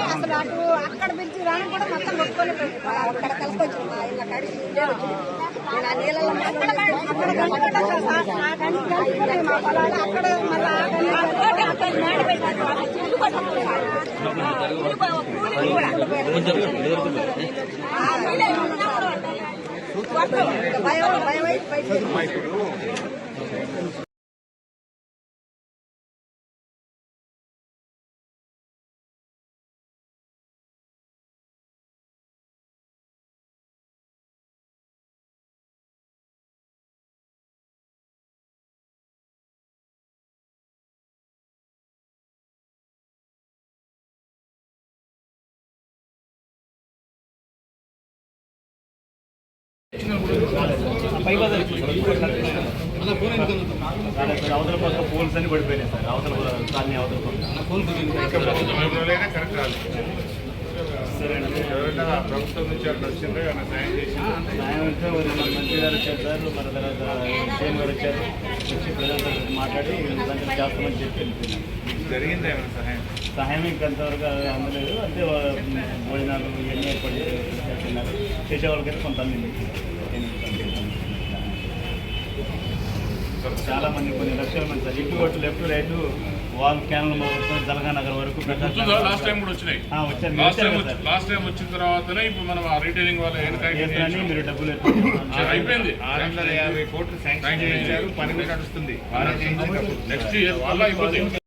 అసలు అటు అక్కడ పిలిచి రాని కూడా మొత్తం కొట్టుకోలేదు. అక్కడ కలిసి వచ్చింది ఇలా కడిచి నేను ఆ నీళ్ళలో మా పొలాలు అక్కడ భయం భయం అవతల పక్క పోల్స్ అన్ని పడిపోయినాయి సార్. అవతల కాలనీ అవతల కరెక్ట్ రాలేదు. ఎవరైనా ప్రభుత్వం నుంచి అక్కడ వచ్చిందో ఏమైనా సాయం చేసి సాయం అంటే మంత్రి గారు వచ్చారు సార్. మన తర్వాత సీఎం గారు వచ్చారు. వచ్చి ప్రజలతో మాట్లాడి చేస్తామని చెప్పి జరిగిందా ఏమైనా సహాయం? సహాయం ఇంకంతవరకు అందలేదు. అంటే భోజనాలు ఇవన్నీ ఏర్పాటు చేస్తున్నారు. చేసేవాళ్ళకైతే కొంత అందింది. చాలా మంది కొన్ని లక్షల మంది సార్. ఇటు అటు left right wall canal Jalaga Nagar వరకు లాస్ట్ టైం కూడా వచ్చినాయి. లాస్ట్ టైం వచ్చిన తర్వాతనే ఇప్పుడు మనం ఆ రీటైలింగ్ వాళ్ళు మీరు డబ్బులు అయిపోయింది. 650 కోట్లు శాంక్షన్ చేయించారు. పని మీద నడుస్తుంది. నెక్స్ట్ ఇయర్ వల్ల అయిపోతుంది.